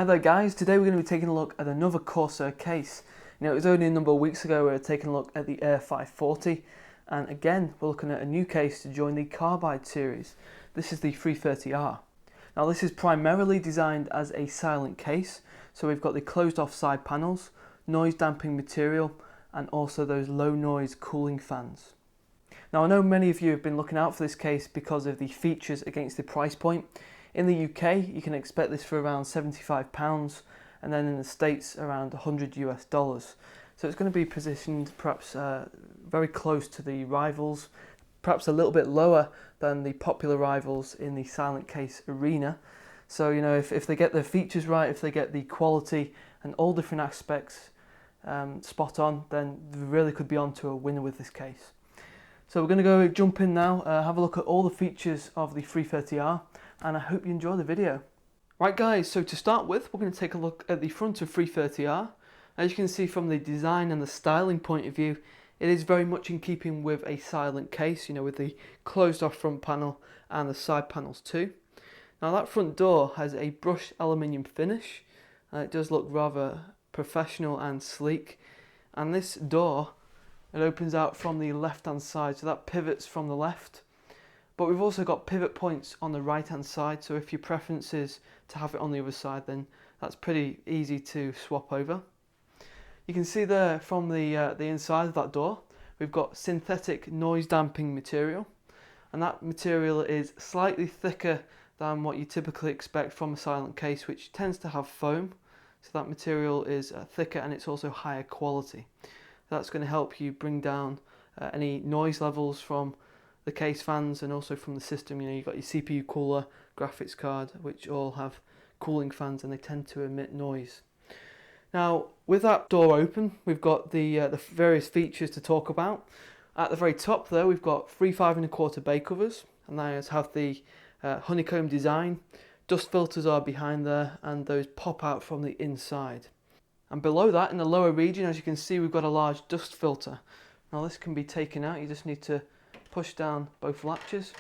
Hi there guys, today we're going to be taking a look at another Corsair case. It was only a number of weeks ago we were taking a look at the Air 540, and again we're looking at a new case to join the Carbide series. This is the 330R. Now this is primarily designed as a silent case, so we've got the closed off side panels, noise damping material, and also those low noise cooling fans. Now I know many of you have been looking out for this case because of the features against the price point. In the UK, you can expect this for around £75, and then in the States around $100 US. So it's going to be positioned perhaps very close to the rivals, perhaps a little bit lower than the popular rivals in the silent case arena. So if they get their features right, if they get the quality and all different aspects spot on, then they really could be on to a winner with this case. So we're going to jump in now, have a look at all the features of the 330R, and I hope you enjoy the video. Right guys, so to start with, we're going to take a look at the front of 330R. As you can see from the design and the styling point of view, it is very much in keeping with a silent case, with the closed off front panel and the side panels too. Now that front door has a brushed aluminium finish. It does look rather professional and sleek, and this door, it opens out from the left hand side, so that pivots from the left. But we've also got pivot points on the right hand side, so if your preference is to have it on the other side, then that's pretty easy to swap over. You can see there from the inside of that door, we've got synthetic noise damping material, and that material is slightly thicker than what you typically expect from a silent case, which tends to have foam. So that material is thicker, and it's also higher quality. That's going to help you bring down any noise levels from the case fans and also from the system. You've got your CPU cooler, graphics card, which all have cooling fans and they tend to emit noise. Now with that door open, we've got the various features to talk about. At the very top there, we've got 3 5¼ bay covers, and those have the honeycomb design. Dust filters are behind there, and those pop out from the inside. And below that, in the lower region, as you can see, we've got a large dust filter. Now this can be taken out. You just need to push down both latches,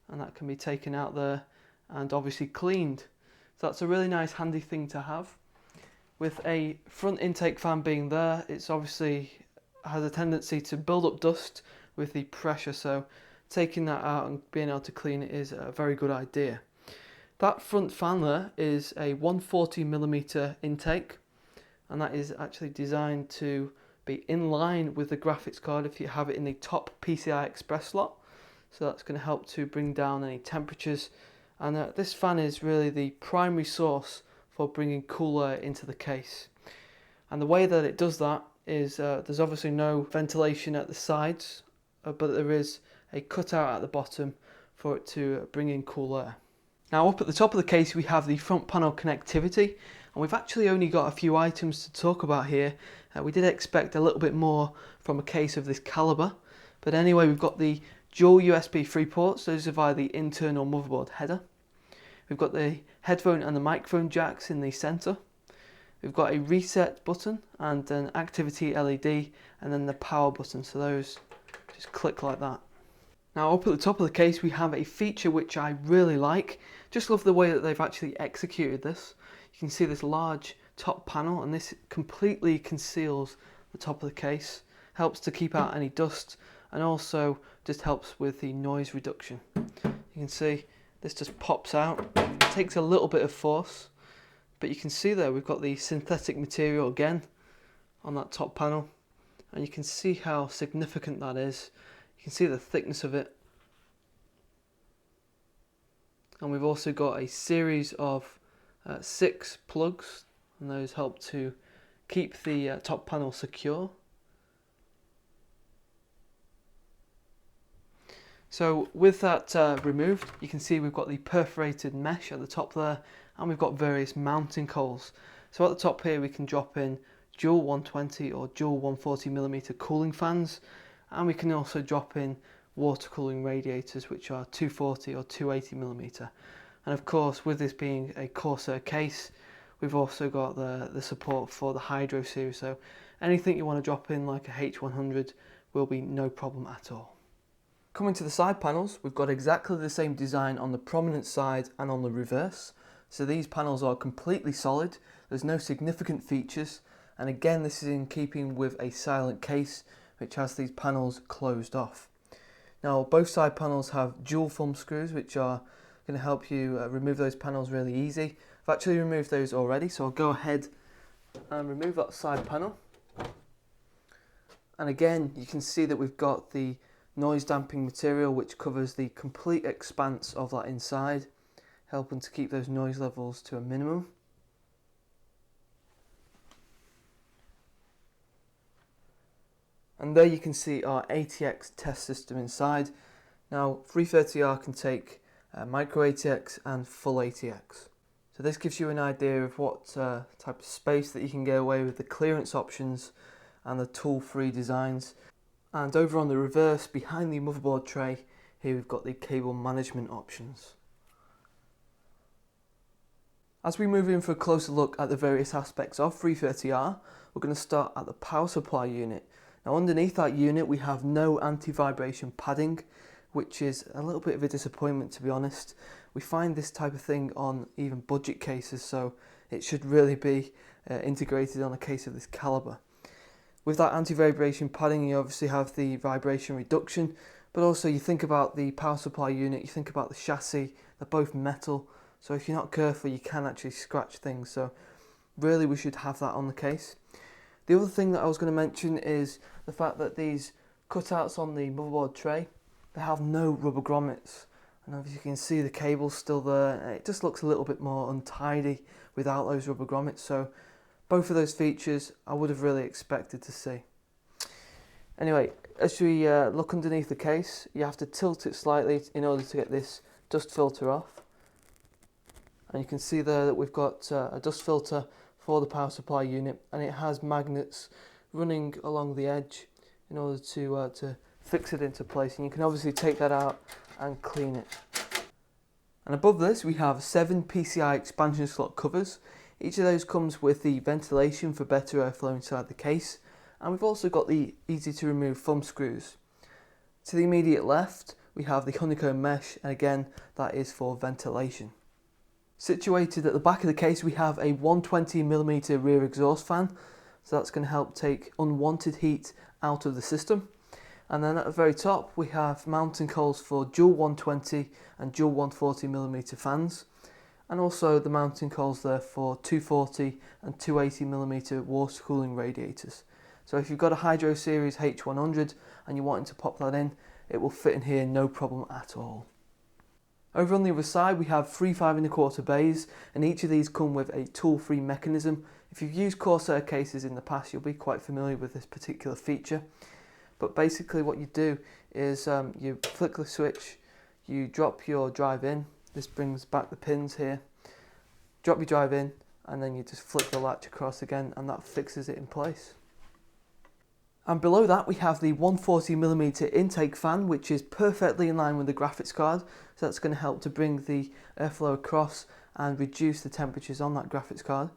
and that can be taken out there and obviously cleaned. So that's a really nice handy thing to have. With a front intake fan being there, it's obviously has a tendency to build up dust with the pressure, so taking that out and being able to clean it is a very good idea. That front fan there is a 140mm intake, and that is actually designed to be in line with the graphics card if you have it in the top PCI Express slot. So that's going to help to bring down any temperatures, and this fan is really the primary source for bringing cooler into the case. And the way that it does that is there's obviously no ventilation at the sides, but there is a cutout at the bottom for it to bring in cool air. Now up at the top of the case we have the front panel connectivity, and we've actually only got a few items to talk about here. We did expect a little bit more from a case of this caliber, but anyway, we've got the dual USB 3 ports. Those are via the internal motherboard header. We've got the headphone and the microphone jacks in the center. We've got a reset button and an activity LED, and then the power button, so those just click like that. Now up at the top of the case we have a feature which I really like. Just love the way that they've actually executed this. You can see this large top panel, and this completely conceals the top of the case, helps to keep out any dust, and also just helps with the noise reduction. You can see this just pops out. It takes a little bit of force, but you can see there we've got the synthetic material again on that top panel, and you can see how significant that is. You can see the thickness of it, and we've also got a series of 6 plugs, and those help to keep the top panel secure. So with that removed, you can see we've got the perforated mesh at the top there, and we've got various mounting holes. So at the top here we can drop in dual 120 or dual 140mm cooling fans, and we can also drop in water cooling radiators, which are 240 or 280mm. And of course, with this being a Corsair case, we've also got the support for the Hydro series, so anything you want to drop in like a H100 will be no problem at all. Coming to the side panels, we've got exactly the same design on the prominent side and on the reverse. So these panels are completely solid, there's no significant features, and again this is in keeping with a silent case which has these panels closed off. Now both side panels have dual thumb screws which are going to help you remove those panels really easy. I've actually removed those already, so I'll go ahead and remove that side panel. And again you can see that we've got the noise damping material which covers the complete expanse of that inside, helping to keep those noise levels to a minimum. And there you can see our ATX test system inside. Now 330R can take micro ATX and full ATX. So this gives you an idea of what type of space that you can get away with the clearance options and the tool-free designs. And over on the reverse, behind the motherboard tray, here we've got the cable management options. As we move in for a closer look at the various aspects of 330R, we're going to start at the power supply unit. Now underneath that unit we have no anti-vibration padding, which is a little bit of a disappointment, to be honest. We find this type of thing on even budget cases, so it should really be integrated on a case of this calibre. With that anti-vibration padding you obviously have the vibration reduction, but also you think about the power supply unit, you think about the chassis, they're both metal, so if you're not careful you can actually scratch things, so really we should have that on the case. The other thing that I was going to mention is the fact that these cutouts on the motherboard tray, they have no rubber grommets, and as you can see the cable's still there, and it just looks a little bit more untidy without those rubber grommets, so both of those features I would have really expected to see. Anyway, as we look underneath the case, you have to tilt it slightly in order to get this dust filter off. And you can see there that we've got a dust filter for the power supply unit, and it has magnets running along the edge in order to fix it into place, and you can obviously take that out and clean it. And above this we have 7 PCI expansion slot covers. Each of those comes with the ventilation for better airflow inside the case, and we've also got the easy to remove thumb screws. To the immediate left we have the honeycomb mesh, and again that is for ventilation. Situated at the back of the case we have a 120mm rear exhaust fan, so that's going to help take unwanted heat out of the system. And then at the very top we have mounting holes for dual 120 and dual 140mm fans, and also the mounting holes there for 240 and 280mm water cooling radiators. So if you've got a Hydro Series H100 and you're wanting to pop that in, it will fit in here no problem at all. Over on the other side we have 3 5¼ bays, and each of these come with a tool-free mechanism. If you've used Corsair cases in the past you'll be quite familiar with this particular feature. But basically what you do is you flick the switch, you drop your drive in, this brings back the pins here, drop your drive in, and then you just flick the latch across again and that fixes it in place. And below that we have the 140mm intake fan, which is perfectly in line with the graphics card, so that's going to help to bring the airflow across and reduce the temperatures on that graphics card.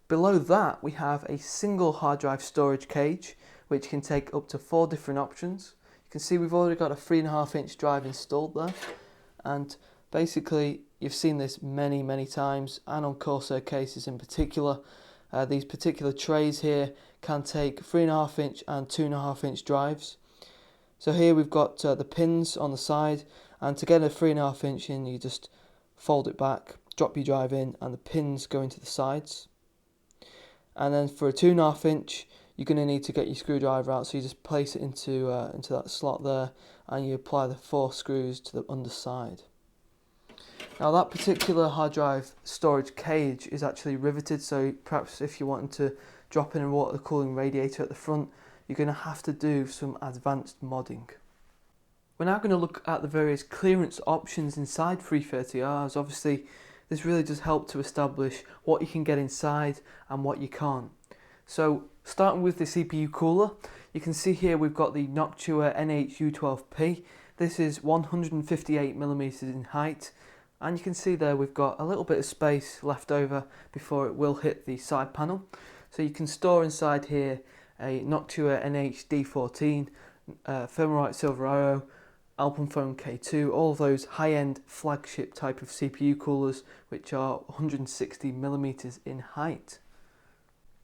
Below that we have a single hard drive storage cage which can take up to 4 different options. You can see we've already got a 3.5-inch drive installed there, and basically you've seen this many times, and on Corsair cases in particular. These particular trays here can take 3.5-inch and 2.5-inch drives. So here we've got the pins on the side, and to get a 3.5-inch in you just fold it back, drop your drive in, and the pins go into the sides. And then for a 2.5-inch you're going to need to get your screwdriver out, so you just place it into that slot there and you apply the 4 screws to the underside. Now that particular hard drive storage cage is actually riveted, so perhaps if you wanted to drop in a water cooling radiator at the front, you're going to have to do some advanced modding. We're now going to look at the various clearance options inside 330Rs. Obviously this really does help to establish what you can get inside and what you can't. So starting with the CPU cooler, you can see here we've got the Noctua NH-U12P. This is 158mm in height, and you can see there we've got a little bit of space left over before it will hit the side panel. So you can store inside here a Noctua NH-D14, Thermalright Silver Arrow, Alpenphone K2, all of those high-end flagship type of CPU coolers which are 160mm in height.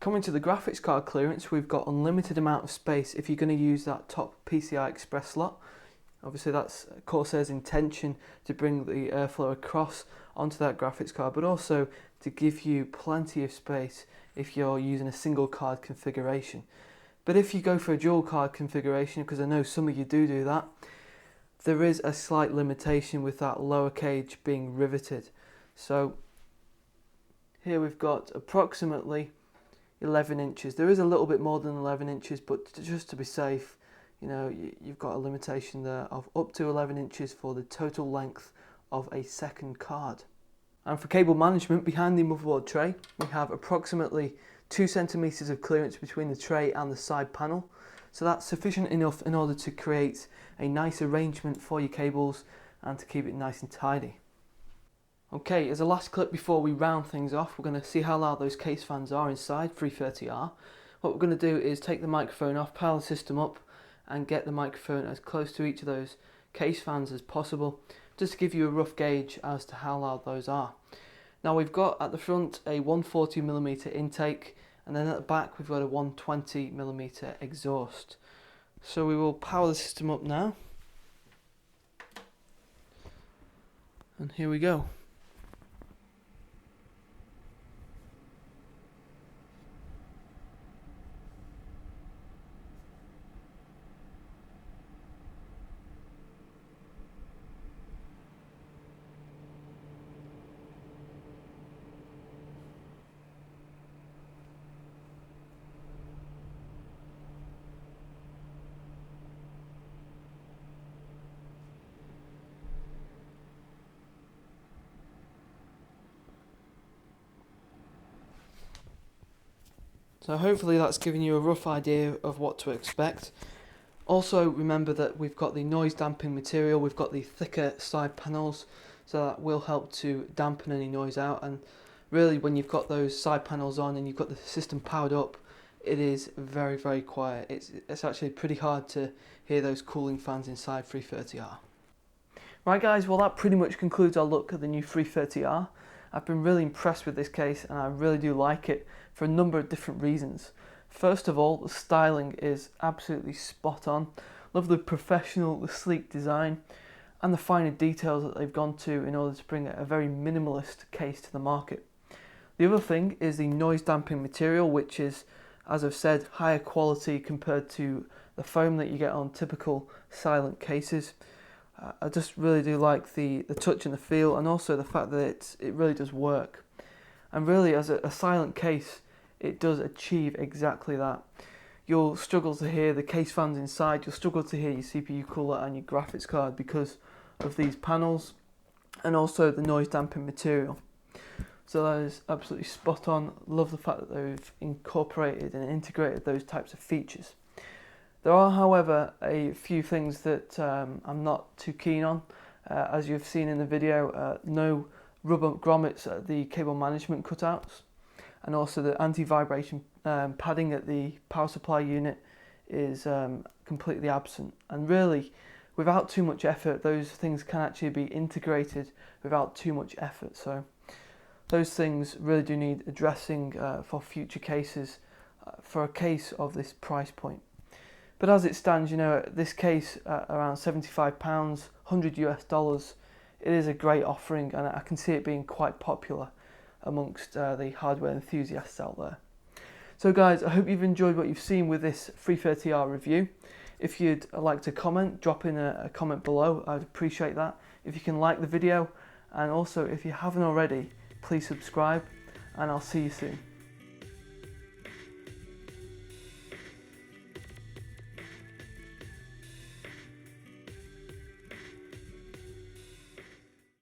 Coming to the graphics card clearance, we've got unlimited amount of space if you're going to use that top PCI Express slot. Obviously that's Corsair's intention to bring the airflow across onto that graphics card, but also to give you plenty of space if you're using a single card configuration. But if you go for a dual card configuration, because I know some of you do that, there is a slight limitation with that lower cage being riveted. So here we've got approximately 11 inches. There is a little bit more than 11 inches, but just to be safe, you know, you've got a limitation there of up to 11 inches for the total length of a second card. And for cable management, behind the motherboard tray, we have approximately 2 centimeters of clearance between the tray and the side panel. So that's sufficient enough in order to create a nice arrangement for your cables and to keep it nice and tidy. Okay, as a last clip before we round things off, we're going to see how loud those case fans are inside 330R. What we're going to do is take the microphone off, power the system up, and get the microphone as close to each of those case fans as possible, just to give you a rough gauge as to how loud those are. Now we've got at the front a 140mm intake, and then at the back we've got a 120mm exhaust. So we will power the system up now, and here we go. So hopefully that's given you a rough idea of what to expect. Also remember that we've got the noise damping material, we've got the thicker side panels, so that will help to dampen any noise out. And really when you've got those side panels on and you've got the system powered up, it is very, very quiet. It's actually pretty hard to hear those cooling fans inside 330R. Right guys, well that pretty much concludes our look at the new 330R. I've been really impressed with this case and I really do like it for a number of different reasons. First of all, the styling is absolutely spot on. Love the professional, the sleek design and the finer details that they've gone to in order to bring a very minimalist case to the market. The other thing is the noise damping material, which is, as I've said, higher quality compared to the foam that you get on typical silent cases. I just really do like the touch and the feel, and also the fact that it really does work. And really, as a silent case, it does achieve exactly that. You'll struggle to hear the case fans inside, you'll struggle to hear your CPU cooler and your graphics card because of these panels, and also the noise damping material. So that is absolutely spot on. Love the fact that they've incorporated and integrated those types of features. There are, however, a few things that I'm not too keen on. As you've seen in the video, no rubber grommets at the cable management cutouts, and also the anti-vibration padding at the power supply unit is completely absent. And really, without too much effort, those things can actually be integrated without too much effort. So those things really do need addressing for future cases, for a case of this price point. But as it stands, you know, this case at around £75, $100 US, it is a great offering, and I can see it being quite popular amongst the hardware enthusiasts out there. So guys, I hope you've enjoyed what you've seen with this 330R review. If you'd like to comment, drop in a comment below, I'd appreciate that. If you can like the video, and also if you haven't already, please subscribe, and I'll see you soon.